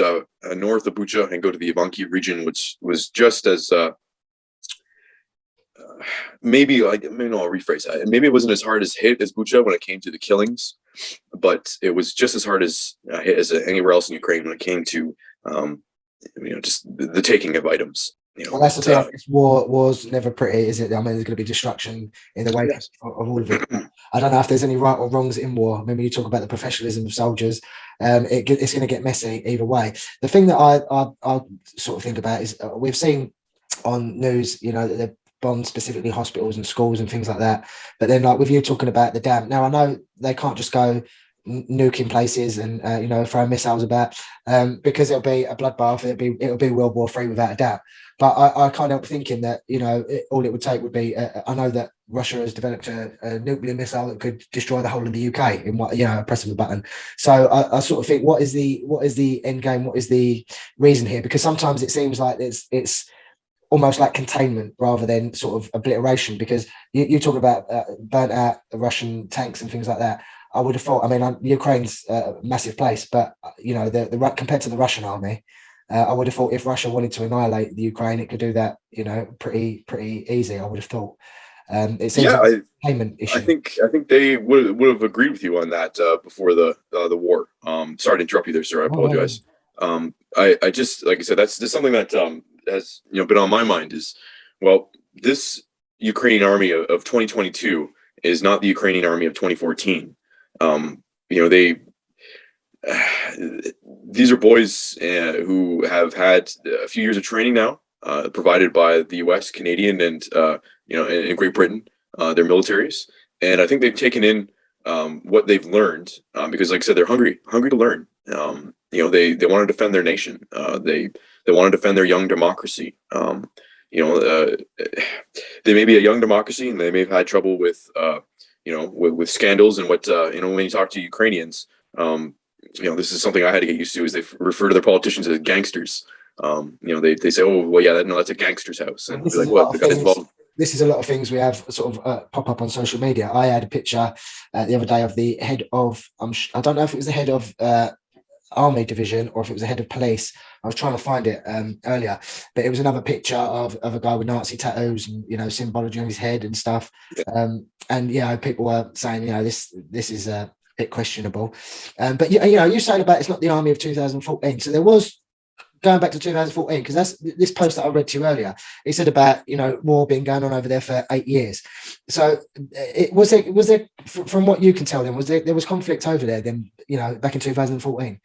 north of Bucha and go to the Ivanki region, which was just as maybe I'll rephrase that. Maybe it wasn't as hard as hit as Bucha when it came to the killings, but it was just as hard as hit as anywhere else in Ukraine when it came to just the taking of items. Well, that's the thing. War's never pretty, is it? I mean, there's going to be destruction in the wake of all of it. I don't know if there's any right or wrongs in war. I mean, when you talk about the professionalism of soldiers, it's going to get messy either way. The thing that I sort of think about is we've seen on news, that they've bombed specifically hospitals and schools and things like that. But then, like with you talking about the dam, now I know they can't just go nuking places and throwing missiles about because it'll be a bloodbath. It'll be World War III without a doubt. But I can't help thinking that all it would take would be I know that Russia has developed a nuclear missile that could destroy the whole of the UK in a press of a button. So I sort of think what is the end game? What is the reason here? Because sometimes it seems like it's almost like containment rather than sort of obliteration. Because you talk about burnt out Russian tanks and things like that. I would have thought. I mean, Ukraine's a massive place, but the compared to the Russian army, I would have thought if Russia wanted to annihilate the Ukraine, it could do that. Pretty easy. I would have thought. It seems Yeah, like a payment I issue. think they would have agreed with you on that before the war. Sorry to interrupt you there, sir. I Oh, no, apologize. I just, like I said, that's just something that has been on my mind. Is, well, this Ukrainian army of 2022 is not the Ukrainian army of 2014. They these are boys who have had a few years of training now, provided by the U.S., Canadian, and in Great Britain, their militaries, and I think they've taken in what they've learned because, like I said, they're hungry to learn. They want to defend their nation. They want to defend their young democracy. You know, uh, they may be a young democracy, and they may have had trouble with with scandals and what when you talk to Ukrainians. This is something I had to get used to. Is they refer to their politicians as gangsters. They say, "Oh, well, yeah, no, that's a gangster's house," And and be like, "What? The guy's involved." this is a lot of things we have sort of pop up on social media. I had a picture the other day of the head of, I don't know if it was the head of army division or if it was the head of police. I was trying to find it earlier, but it was another picture of a guy with Nazi tattoos and symbology on his head and stuff. And people were saying this is a bit questionable. But you said about it's not the army of 2014. So there was, going back to 2014, because that's this post that I read to you earlier. It said about war being going on over there for 8 years. So was there from what you can tell, then there was conflict over there then back in 2014?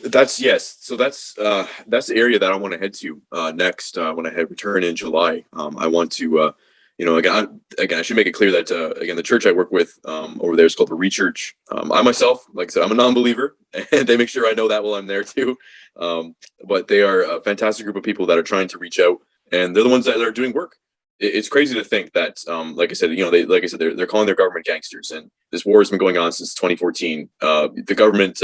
That's yes. So that's the area that I want to head to next when I return in July. I want to again I should make it clear that again the church I work with over there is called the Rechurch. I myself, like I said, I'm a non-believer, and they make sure I know that while I'm there too. But they are a fantastic group of people that are trying to reach out, and they're the ones that are doing work. It's crazy to think that, like I said, they're calling their government gangsters, and this war has been going on since 2014. The government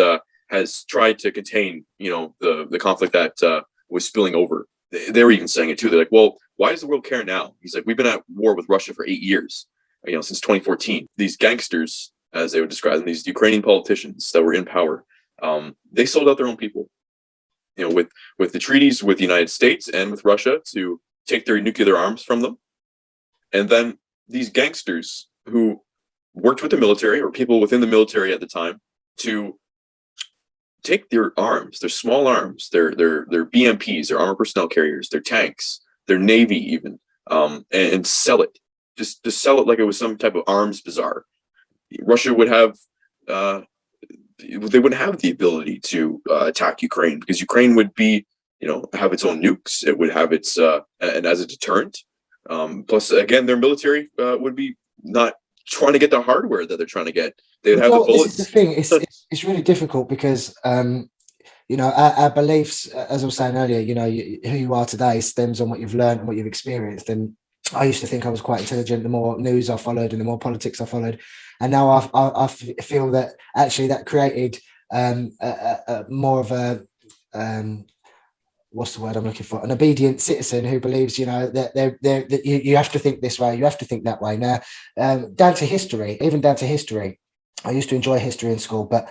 has tried to contain, the conflict that was spilling over. They were even saying it too. They're like, well, why does the world care now? He's like, we've been at war with Russia for 8 years, since 2014. These gangsters, as they would describe them, these Ukrainian politicians that were in power, they sold out their own people, with the treaties with the United States and with Russia to take their nuclear arms from them. And then these gangsters who worked with the military or people within the military at the time to take their arms, their small arms, their BMPs, their armored personnel carriers, their tanks, their navy even, and sell it. Just sell it like it was some type of arms bazaar. Russia would have they wouldn't have the ability to attack Ukraine because Ukraine would be have its own nukes. It would have its and as a deterrent. Plus, again, their military would be not trying to get the hardware that they're trying to get. They'd have the bullets. This is the thing. It's really difficult because our beliefs, as I was saying earlier, who you are today stems on what you've learned and what you've experienced. And I used to think I was quite intelligent. The more news I followed and the more politics I followed, and now I feel that actually that created a more of a what's the word I'm looking for? An obedient citizen who believes, that you have to think this way, you have to think that way. Now, down to history, I used to enjoy history in school, but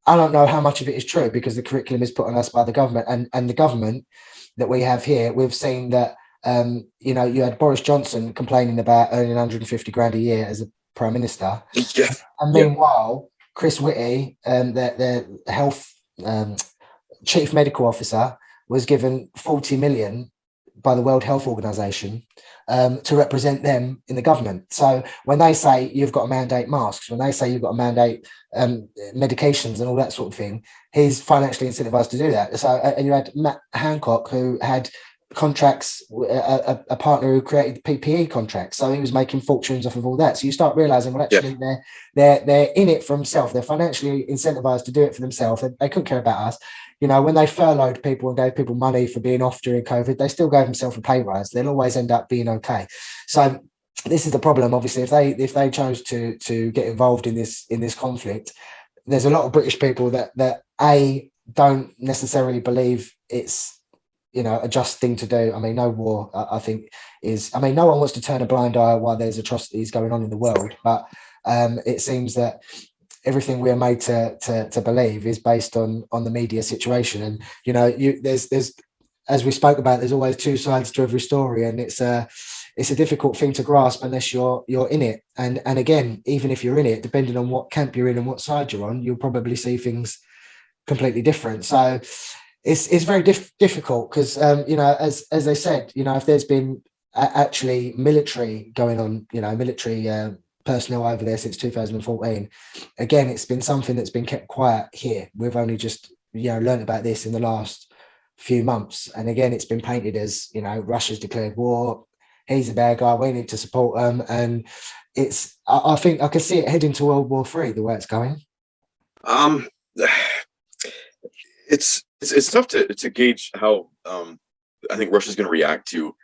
I don't know how much of it is true because the curriculum is put on us by the government, and the government that we have here, we've seen that, you had Boris Johnson complaining about earning 150 grand a year as a prime minister. Yeah. And meanwhile, Chris Whitty, the health chief medical officer, was given 40 million by the World Health Organization to represent them in the government. So when they say you've got to mandate masks, when they say you've got to mandate medications and all that sort of thing, he's financially incentivized to do that. So and you had Matt Hancock, who had contracts, a partner who created PPE contracts, so he was making fortunes off of all that. So you start realizing, well, actually, they're in it for themselves. They're financially incentivized to do it for themselves. They couldn't care about us. When they furloughed people and gave people money for being off during COVID, they still gave themselves a pay rise. They'll always end up being okay. So this is the problem. Obviously, if they chose to get involved in this conflict, there's a lot of British people that don't necessarily believe it's a just thing to do. I mean, no war, I think, no one wants to turn a blind eye while there's atrocities going on in the world, but it seems that everything we are made to believe is based on the media situation. And there's as we spoke about, there's always two sides to every story, and it's it's a difficult thing to grasp unless you're in it. And again, even if you're in it, depending on what camp you're in and what side you're on, you'll probably see things completely different. So it's very difficult because as they said, if there's been actually military going on, military personnel over there since 2014, again, it's been something that's been kept quiet here. We've only just learned about this in the last few months, and again, it's been painted as Russia's declared war, he's a bad guy, we need to support him, and I think I can see it heading to World War III the way it's going. It's tough to gauge how I think Russia's going to react to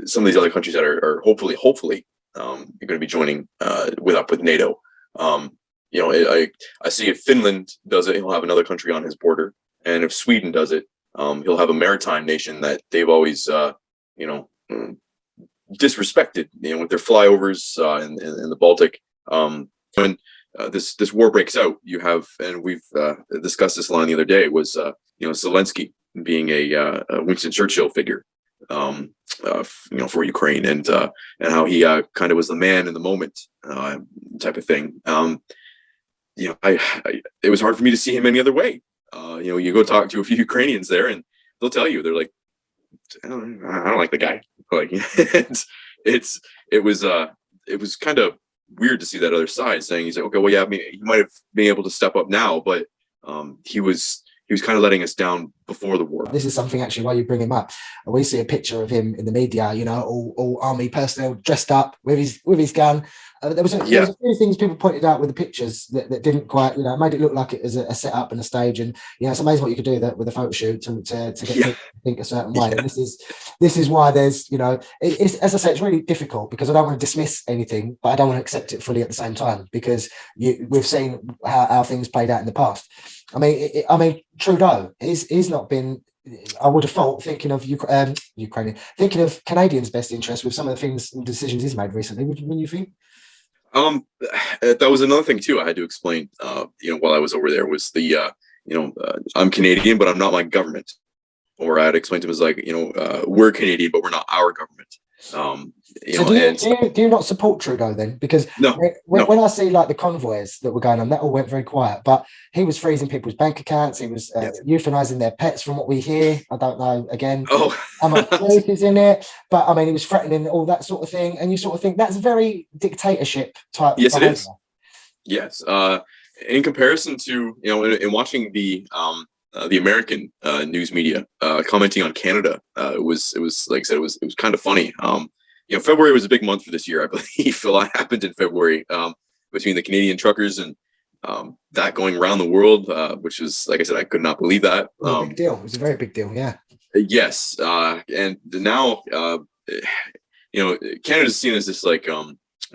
some of these other countries that are hopefully going to be joining with NATO. I see if Finland does it, he'll have another country on his border, and if Sweden does it, he'll have a maritime nation that they've always disrespected, with their flyovers in the Baltic. When this war breaks out, you have, and we've discussed this line the other day, was Zelensky being a Winston Churchill figure, for Ukraine, and how he kind of was the man in the moment type of thing. It was hard for me to see him any other way. You go talk to a few Ukrainians there, and they'll tell you, they're like, I don't like the guy. Like, it was kind of weird to see that other side saying, he's like, okay, well, yeah, I mean, he might have been able to step up now, but he was kind of letting us down before the war. This is something actually why you bring him up. We see a picture of him in the media, all army personnel dressed up with his gun. There was a few things people pointed out with the pictures that didn't quite, made it look like it was a setup and a stage. And it's amazing what you could do with a photo shoot to get people to think a certain way. And this is why there's, it's, as I say, it's really difficult because I don't want to dismiss anything, but I don't want to accept it fully at the same time, because we've seen how things played out in the past. I mean, Trudeau, he's not been, I would have thought, thinking of Ukrainian, thinking of Canadians' best interest with some of the things and decisions he's made recently. Wouldn't you think? That was another thing too I had to explain, while I was over there, was the, I'm Canadian, but I'm not my government. Or I had to explain to him as like, we're Canadian, but we're not our government. Do you not support Trudeau then? Because when I see like the convoys that were going on, that all went very quiet, but he was freezing people's bank accounts. He was euthanizing their pets, from what we hear. I don't know, again, how much truth is in it, but I mean, he was threatening all that sort of thing, and you sort of think that's very dictatorship type. Yes, behavior. It is. Yes. In comparison to, in watching the American news media commenting on Canada, it was like I said, it was kind of funny. February was a big month for this year, I believe. A lot happened in February between the Canadian truckers and that going around the world, which is, like I said, I could not believe that. Big deal. It was a very big deal. Yeah. Yes, and now Canada's seen as this like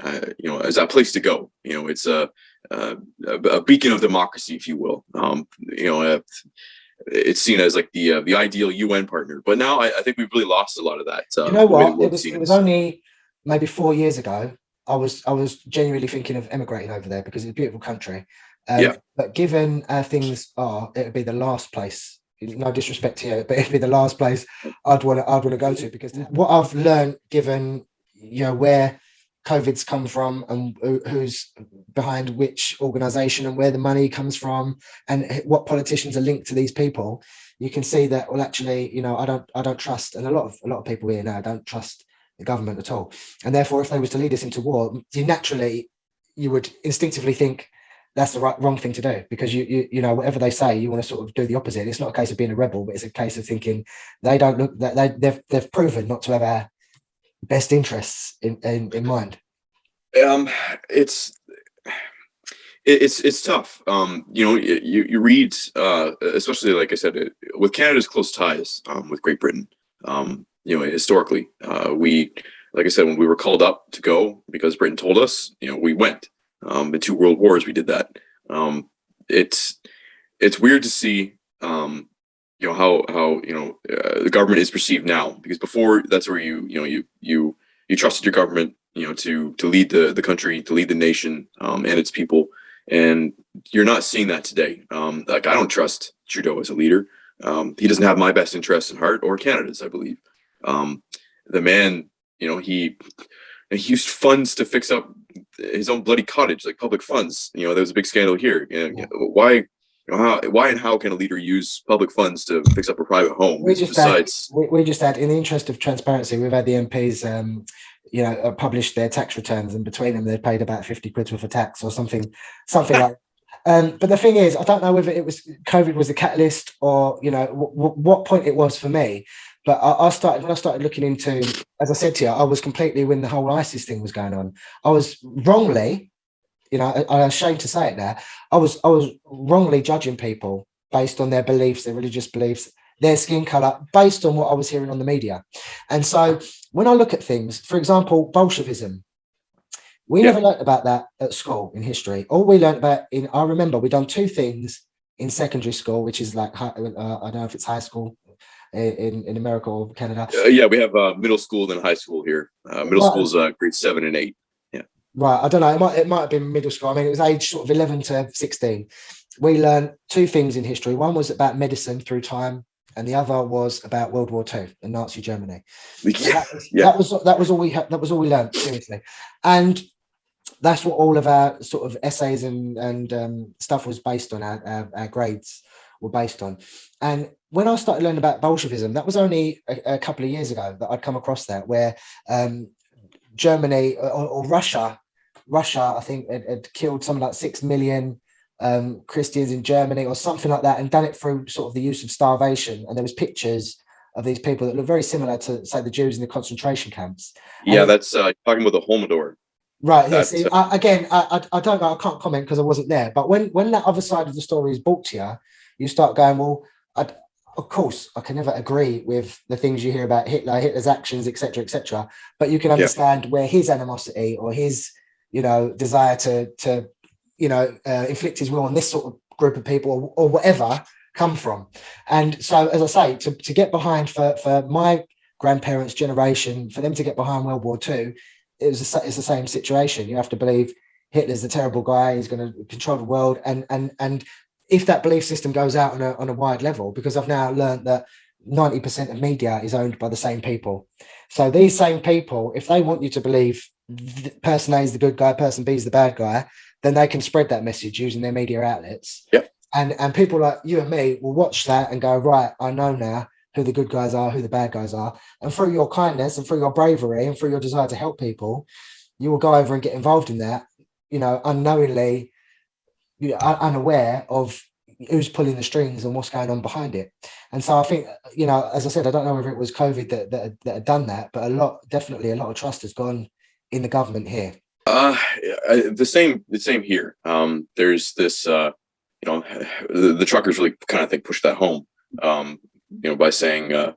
as a place to go. It's a beacon of democracy, if you will. It's seen as like the ideal UN partner, but now I think we've really lost a lot of that. It was only maybe 4 years ago. I was genuinely thinking of emigrating over there because it's a beautiful country. But given how things are, it would be the last place. No disrespect to you, but it'd be the last place I'd want to go to, because what I've learned, given where COVID's come from and who's behind which organization and where the money comes from and what politicians are linked to these people, you can see that, well, actually, I don't trust, and a lot of people here now don't trust the government at all. And therefore, if they was to lead us into war, you would instinctively think that's the wrong thing to do, because you whatever they say, you want to sort of do the opposite. It's not a case of being a rebel, but it's a case of thinking they don't look that they've proven not to have our best interests in mind. It's tough. You read, especially, like I said, with Canada's close ties with Great Britain. Historically, like I said, when we were called up to go because Britain told us, we went. In 2 world wars, we did that. It's weird to see, how the government is perceived now, because before, that's where you trusted your government, to lead the country, to lead the nation, and its people. And you're not seeing that today. Like, I don't trust Trudeau as a leader. He doesn't have my best interests in heart, or Canada's, I believe. The man, he used funds to fix up his own bloody cottage, like public funds. There was a big scandal here. Why? Why and how can a leader use public funds to fix up a private home? We just had, in the interest of transparency, we've had the MPs, publish their tax returns, and between them, they've paid about 50 quid worth of tax or something like. But the thing is, I don't know whether it was COVID was the catalyst or what point it was for me. But when I started looking into, as I said to you, I was completely when the whole ISIS thing was going on. I was wrongly, I'm ashamed to say it now, I was wrongly judging people based on their beliefs, their religious beliefs, their skin color, based on what I was hearing on the media. And so when I look at things, for example, Bolshevism, we never learned about that at school in history. All we learned about I remember we done two things in secondary school, which is like, I don't know if it's high school in America or Canada. Yeah, we have middle school then high school here. Middle school's grades 7 and 8. Yeah. Right. I don't know. It might have been middle school. I mean, it was age sort of 11 to 16. We learned two things in history. One was about medicine through time, and the other was about World War II and Nazi Germany. That was all we had. That was all we learned, seriously. And that's what all of our sort of essays and stuff was based on. Our grades were based on. And when I started learning about Bolshevism, that was only a couple of years ago that I'd come across that, where Germany or Russia, I think, had killed something like 6 million Christians in Germany or something like that, and done it through sort of the use of starvation. And there was pictures of these people that look very similar to, say, the Jews in the concentration camps. Yeah, that's talking about the Holodomor. Right. Yes. I don't know. I can't comment because I wasn't there. But when that other side of the story is brought to you, you start going, well, of course, I can never agree with the things you hear about Hitler's actions, etc., etc. But you can understand where his animosity or his, desire to inflict his will on this sort of group of people or whatever come from. And so, as I say, to get behind for my grandparents' generation, for them to get behind World War II, it's the same situation. You have to believe Hitler's the terrible guy. He's going to control the world, and if that belief system goes out on a wide level, because I've now learned that 90% of media is owned by the same people. So these same people, if they want you to believe person A is the good guy, person B is the bad guy, then they can spread that message using their media outlets. Yep. And people like you and me will watch that and go, right, I know now who the good guys are, who the bad guys are. And through your kindness and through your bravery and through your desire to help people, you will go over and get involved in that, unknowingly, unaware of who's pulling the strings and what's going on behind it. And so I think, as I said, I don't know whether it was COVID that had done that, but definitely a lot of trust has gone in the government here. The same here. There's this, the truckers really kind of think push that home, by saying,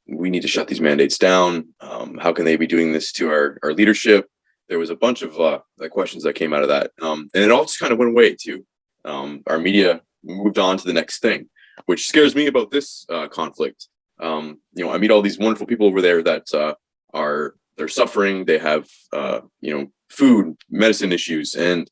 we need to shut these mandates down. How can they be doing this to our leadership? There was a bunch of questions that came out of that. And it all just kind of went away too. Our media moved on to the next thing, which scares me about this conflict. I meet all these wonderful people over there that they're suffering. They have, food, medicine issues, and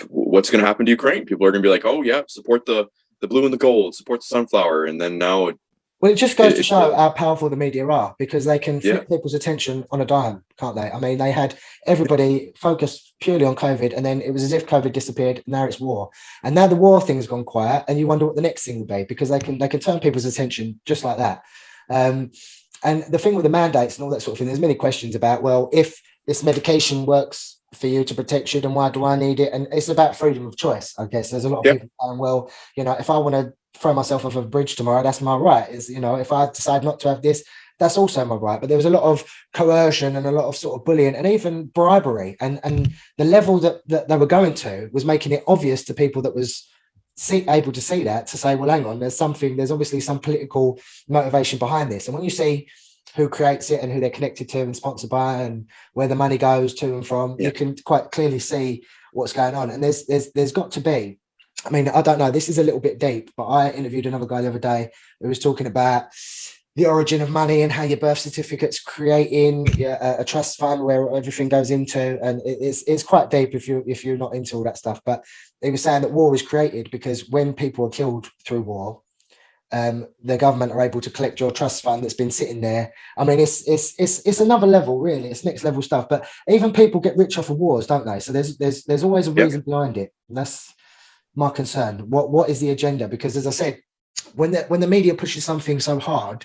what's going to happen to Ukraine? People are going to be like, oh yeah, support the blue and the gold, support the sunflower, and then now. Well, it just goes to show how powerful the media are, because they can flip people's attention on a dime, can't they? I mean, they had everybody focused purely on COVID, and then it was as if COVID disappeared. Now it's war, and now the war thing's gone quiet, and you wonder what the next thing will be, because they can turn people's attention just like that. And the thing with the mandates and all that sort of thing, there's many questions about, well, if this medication works for you to protect you, then why do I need it? And it's about freedom of choice, I guess. There's a lot of people saying, well, if I want to throw myself off a bridge tomorrow, that's my right. If I decide not to have this, that's also my right. But there was a lot of coercion and a lot of sort of bullying and even bribery, and the level that they were going to was making it obvious to people that was able to see that, to say, well, hang on, there's obviously some political motivation behind this. And when you see who creates it and who they're connected to and sponsored by and where the money goes to and from, you can quite clearly see what's going on. And there's got to be, I mean, I don't know, this is a little bit deep, but I interviewed another guy the other day who was talking about the origin of money and how your birth certificate's creating a trust fund where everything goes into, and it's quite deep if you're not into all that stuff. But he was saying that war is created because when people are killed through war, the government are able to collect your trust fund that's been sitting there. I mean, it's another level, really. It's next level stuff. But even people get rich off of wars, don't they? So there's always a reason behind it. And that's my concern. What is the agenda? Because as I said, when the media pushes something so hard,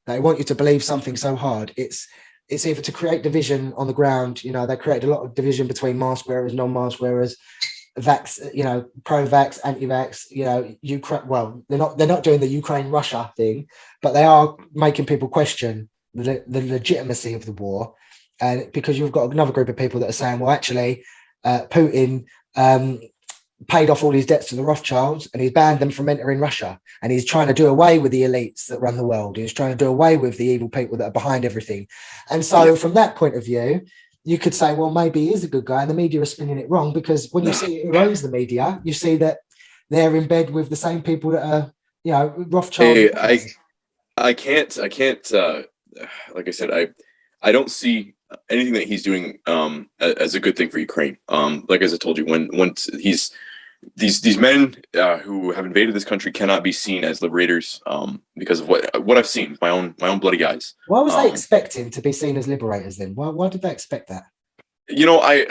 they want you to believe something so hard, it's either to create division on the ground. They created a lot of division between mask wearers, non-mask wearers, vax, pro-vax, anti-vax, Ukraine. Well, they're not doing the Ukraine-Russia thing, but they are making people question the legitimacy of the war. And because you've got another group of people that are saying, well, actually, Putin paid off all his debts to the Rothschilds and he's banned them from entering Russia. And he's trying to do away with the elites that run the world. He's trying to do away with the evil people that are behind everything. And so from that point of view, you could say, well, maybe he is a good guy and the media is spinning it wrong, because when you see who owns the media, you see that they're in bed with the same people that are, Rothschild. Hey, I can't, like I said, I don't see anything that he's doing as a good thing for Ukraine. Like as I told you, when these men who have invaded this country cannot be seen as liberators because of what I've seen with my own bloody eyes. Why was they expecting to be seen as liberators then? Why did they expect that? I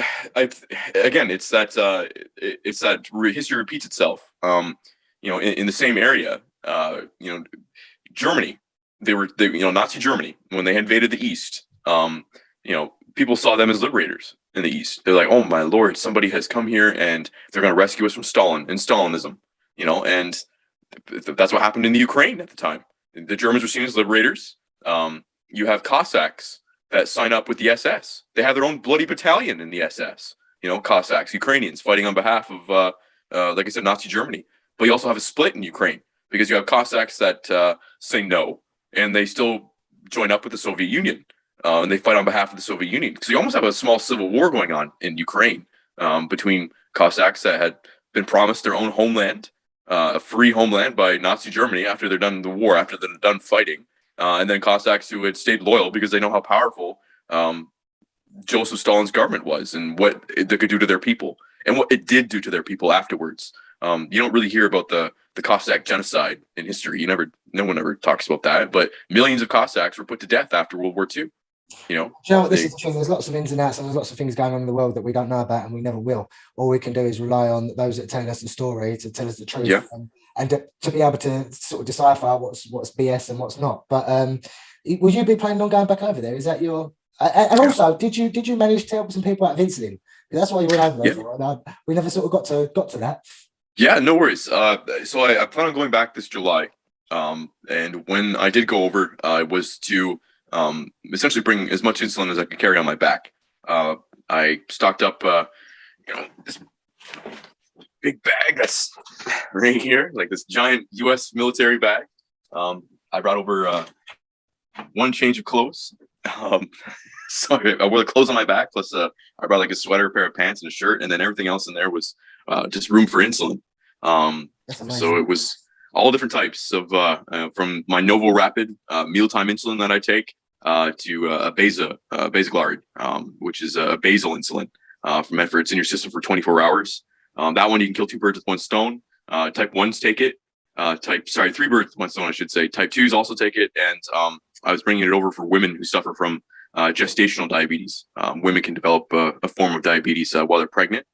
again, it's that history repeats itself. In the same area, Germany, they Nazi Germany, when they invaded the East, people saw them as liberators in the East. They're like, oh my Lord, somebody has come here and they're going to rescue us from Stalin and Stalinism, and that's what happened in the Ukraine at the time. The Germans were seen as liberators. You have Cossacks that sign up with the SS. They have their own bloody battalion in the SS, Cossacks, Ukrainians fighting on behalf of, like I said, Nazi Germany. But you also have a split in Ukraine because you have Cossacks that say no, and they still join up with the Soviet Union. And they fight on behalf of the Soviet Union. So you almost have a small civil war going on in Ukraine between Cossacks that had been promised their own homeland, a free homeland by Nazi Germany after they're done the war, after they're done fighting, and then Cossacks who had stayed loyal because they know how powerful Joseph Stalin's government was and what they could do to their people and what it did do to their people afterwards. You don't really hear about the Cossack genocide in history. No one ever talks about that. But millions of Cossacks were put to death after World War II. This is the thing. There's lots of ins and outs, and there's lots of things going on in the world that we don't know about, and we never will. All we can do is rely on those that tell us the story to tell us the truth, and to be able to sort of decipher what's BS and what's not. But will you be planning on going back over there? Is that your? And also, did you manage to help some people out of insulin? That's why you went over there. For. We never sort of got to that. Yeah, no worries. So I plan on going back this July, and when I did go over, I was to essentially bring as much insulin as I could carry on my back. I stocked up, this big bag that's right here, like this giant U.S. military bag. I brought over one change of clothes. So I wore the clothes on my back, plus I brought like a sweater, a pair of pants, and a shirt, and then everything else in there was just room for insulin. So it was all different types of from my Novo Rapid mealtime insulin that I take to a Basaglar, which is a basal insulin for meant for it's in your system for 24 hours. That one you can kill two birds with one stone. Type 1s take it. 3 birds with one stone, I should say. Type 2s also take it, and I was bringing it over for women who suffer from gestational diabetes. Women can develop a form of diabetes while they're pregnant.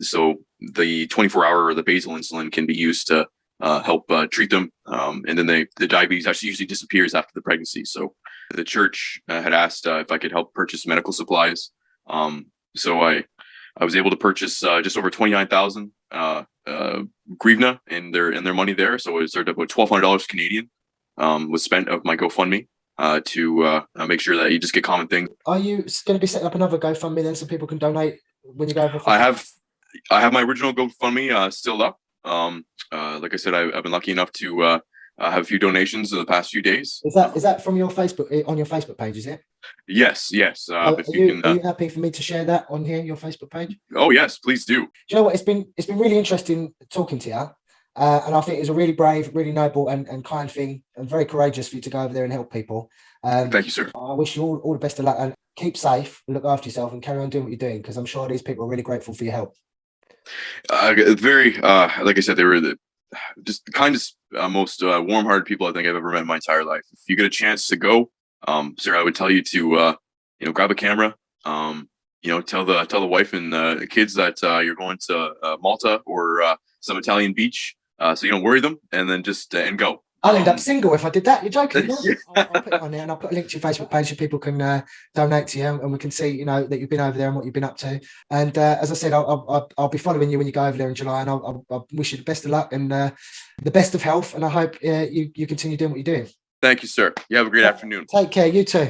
So the 24-hour or the basal insulin can be used to help treat them, and then the diabetes actually usually disappears after the pregnancy. So the church had asked if I could help purchase medical supplies. So I was able to purchase just over 29,000 hryvnia in their money there. So it started about $1,200 Canadian was spent of my GoFundMe to make sure that you just get common things. Are you going to be setting up another GoFundMe then so people can donate when you go over? I have my original GoFundMe still up. Like I said, I've been lucky enough to have a few donations in the past few days. Is that from your Facebook, on your Facebook page, is it? Yes. Are you happy for me to share that on here, your Facebook page? Oh yes, please do. Do you know what? It's been really interesting talking to you. And I think it's a really brave, really noble and kind thing, and very courageous for you to go over there and help people. Thank you, sir. I wish you all the best of luck, and keep safe, look after yourself, and carry on doing what you're doing, because I'm sure these people are really grateful for your help. Very, like I said, they were just the kindest, most warm-hearted people I think I've ever met in my entire life. If you get a chance to go, sir, I would tell you to grab a camera. Tell the wife and the kids that you're going to Malta or some Italian beach, so you don't worry them, and then just and go. I'll end up single if I did that. You're joking. No? Yeah. I'll put it on there, and I'll put a link to your Facebook page so people can donate to you, and we can see, that you've been over there and what you've been up to. And as I said, I'll be following you when you go over there in July, and I'll wish you the best of luck and the best of health. And I hope you continue doing what you're doing. Thank you, sir. You have a great afternoon. Take care. You too.